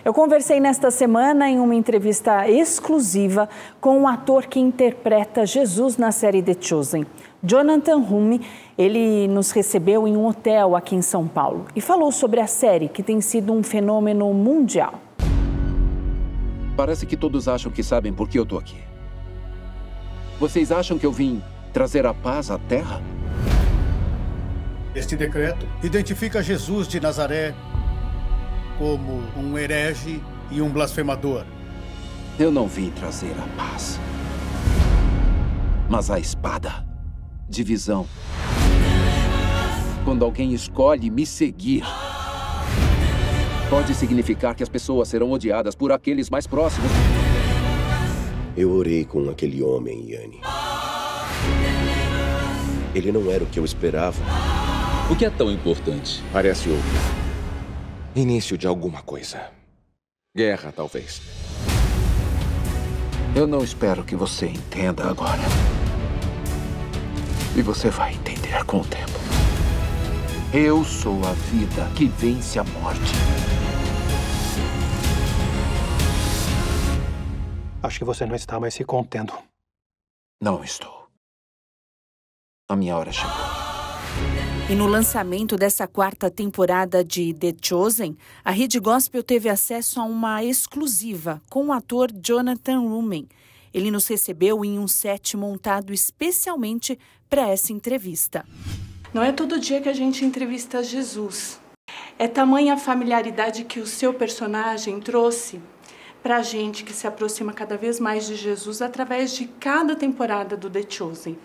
Eu conversei nesta semana em uma entrevista exclusiva com o ator que interpreta Jesus na série The Chosen. Jonathan Roumie, ele nos recebeu em um hotel aqui em São Paulo e falou sobre a série, que tem sido um fenômeno mundial. Parece que todos acham que sabem por que eu tô aqui. Vocês acham que eu vim trazer a paz à Terra? Este decreto identifica Jesus de Nazaré como um herege e um blasfemador. Eu não vim trazer a paz, mas a espada, divisão. Quando alguém escolhe me seguir, pode significar que as pessoas serão odiadas por aqueles mais próximos. Eu orei com aquele homem, Yanni. Ele não era o que eu esperava. O que é tão importante? Parece o início de alguma coisa. Guerra, talvez. Eu não espero que você entenda agora. E você vai entender com o tempo. Eu sou a vida que vence a morte. Acho que você não está mais se contendo. Não estou. A minha hora chegou. E no lançamento dessa quarta temporada de The Chosen, a Rede Gospel teve acesso a uma exclusiva com o ator Jonathan Roumie. Ele nos recebeu em um set montado especialmente para essa entrevista. Não é todo dia que a gente entrevista Jesus. É tamanha a familiaridade que o seu personagem trouxe para a gente que se aproxima cada vez mais de Jesus através de cada temporada do The Chosen.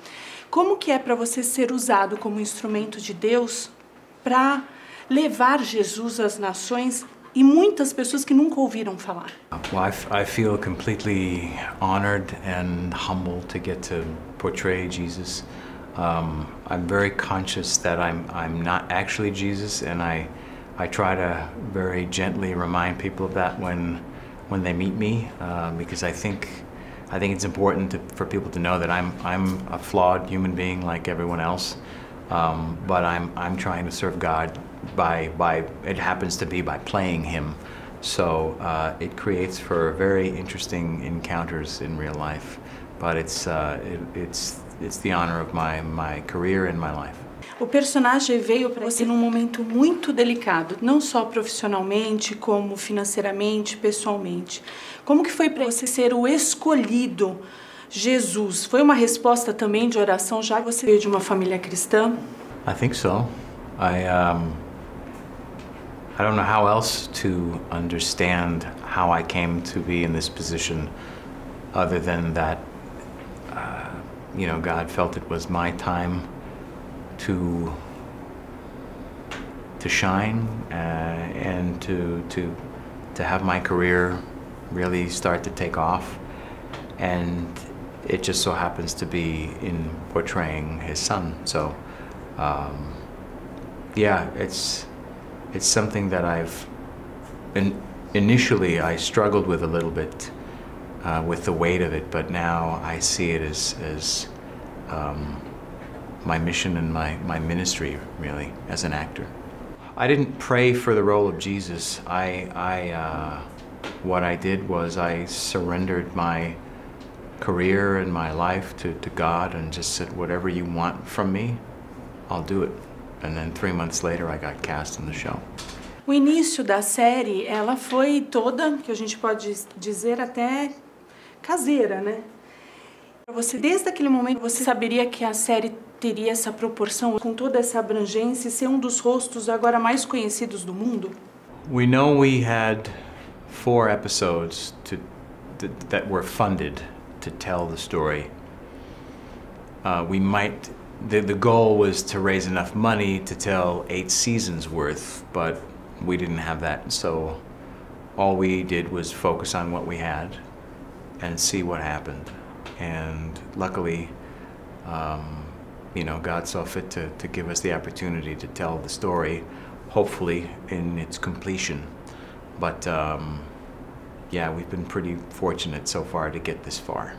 Como que é para você ser usado como instrumento de Deus para levar Jesus às nações e muitas pessoas que nunca ouviram falar? Well, I feel completely honored and humbled to get to portray Jesus. I'm very conscious that I'm not actually Jesus, and I try to very gently remind people of that when they meet me, because I think it's important for people to know that I'm a flawed human being like everyone else, but I'm trying to serve God by it happens to be by playing Him. So it creates for very interesting encounters in real life, but it's the honor of my career and my life. O personagem veio para você num momento muito delicado, não só profissionalmente, como financeiramente, pessoalmente. Como que foi para você ser o escolhido Jesus? Foi uma resposta também de oração, já que você veio de uma família cristã? I think so. I don't know how else to understand how I came to be in this position, other than that, God felt it was my time to shine and to have my career really start to take off, and it just so happens to be in portraying His Son. So yeah, it's something that initially I struggled with a little bit with the weight of it, but now I see it as my mission and my ministry, really, as an actor. I didn't pray for the role of Jesus. What I did was I surrendered my career and my life to God and just said, whatever you want from me, I'll do it. And then 3 months later, I got cast in the show. O início da série, ela foi toda, que a gente pode dizer até caseira, né? Você, desde aquele momento, você saberia que a série teria essa proporção, com toda essa abrangência, e ser um dos rostos agora mais conhecidos do mundo? We know we had 4 episodes that were funded to tell the story. The goal was to raise enough money to tell 8 seasons worth, but we didn't have that. So all we did was focus on what we had and see what happened. And luckily, God saw fit to give us the opportunity to tell the story, hopefully in its completion. But yeah, we've been pretty fortunate so far to get this far.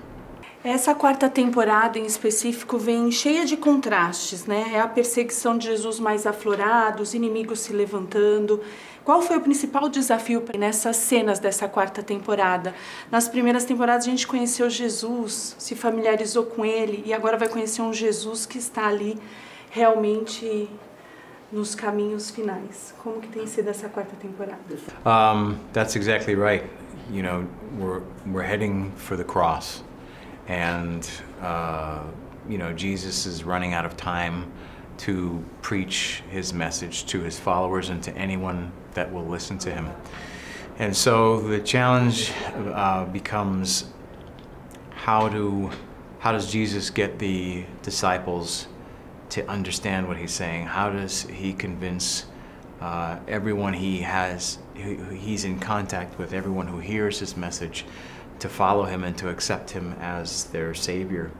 Essa quarta temporada, em específico, vem cheia de contrastes, né? É a perseguição de Jesus mais aflorada, os inimigos se levantando. Qual foi o principal desafio nessas cenas dessa quarta temporada? Nas primeiras temporadas a gente conheceu Jesus, se familiarizou com ele, e agora vai conhecer um Jesus que está ali realmente nos caminhos finais. Como que tem sido essa quarta temporada? That's exactly right. You know, we're heading for the cross. And, you know, Jesus is running out of time to preach his message to his followers and to anyone that will listen to him. And so the challenge becomes how does Jesus get the disciples to understand what he's saying? How does he convince everyone he's in contact with, everyone who hears his message, to follow him and to accept him as their Savior?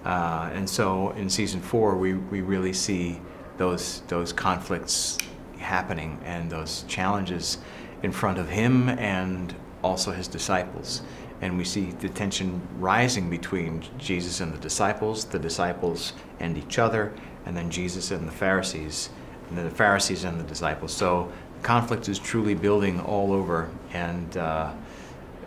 And so in season 4, we really see those conflicts happening and those challenges in front of him and also his disciples. And we see the tension rising between Jesus and the disciples and each other, and then Jesus and the Pharisees, and then the Pharisees and the disciples. So conflict is truly building all over, and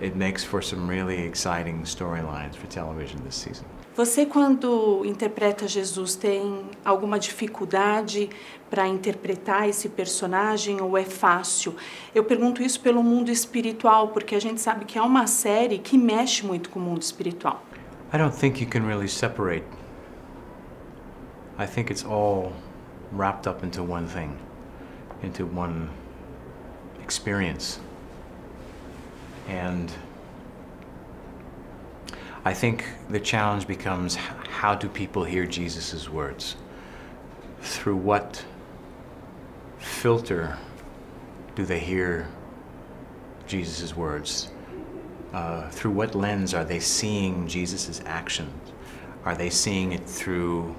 it makes for some really exciting storylines for television this season. Você, quando interpreta Jesus, tem alguma dificuldade para interpretar esse personagem ou é fácil? Eu pergunto isso pelo mundo espiritual, porque a gente sabe que é uma série que mexe muito com o mundo espiritual. I don't think you can really separate. I think it's all wrapped up into one thing, into one experience. And I think the challenge becomes, how do people hear Jesus' words? Through what filter do they hear Jesus' words? Through what lens are they seeing Jesus' actions? Are they seeing it through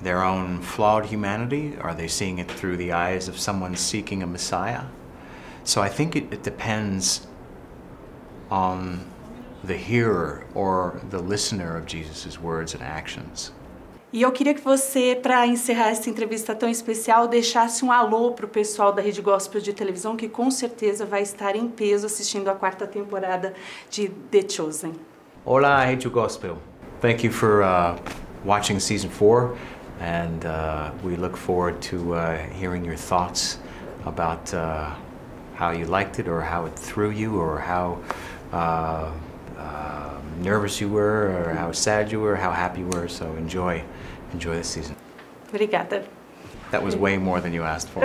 their own flawed humanity? Are they seeing it through the eyes of someone seeking a Messiah? So I think it depends on the hearer or the listener of Jesus' words and actions. E eu queria que você, para encerrar essa entrevista tão especial, deixasse um alô para o pessoal da Rede Gospel de Televisão, que com certeza vai estar em peso assistindo a quarta temporada de The Chosen. Olá, Rede Gospel. Thank you for watching season 4, and we look forward to hearing your thoughts about how you liked it, or how it threw you, or how nervous you were, or how sad you were, how happy you were. So enjoy this season. Obrigada. That was way more than you asked for.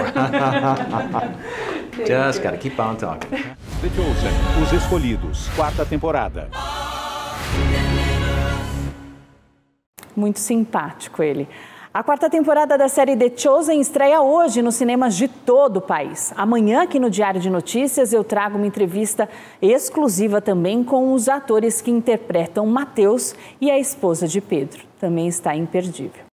Just gotta keep on talking. The Chosen, Os Escolhidos, quarta temporada. Muito simpático ele. A quarta temporada da série The Chosen estreia hoje nos cinemas de todo o país. Amanhã, aqui no Diário de Notícias, eu trago uma entrevista exclusiva também com os atores que interpretam Mateus e a esposa de Pedro. Também está imperdível.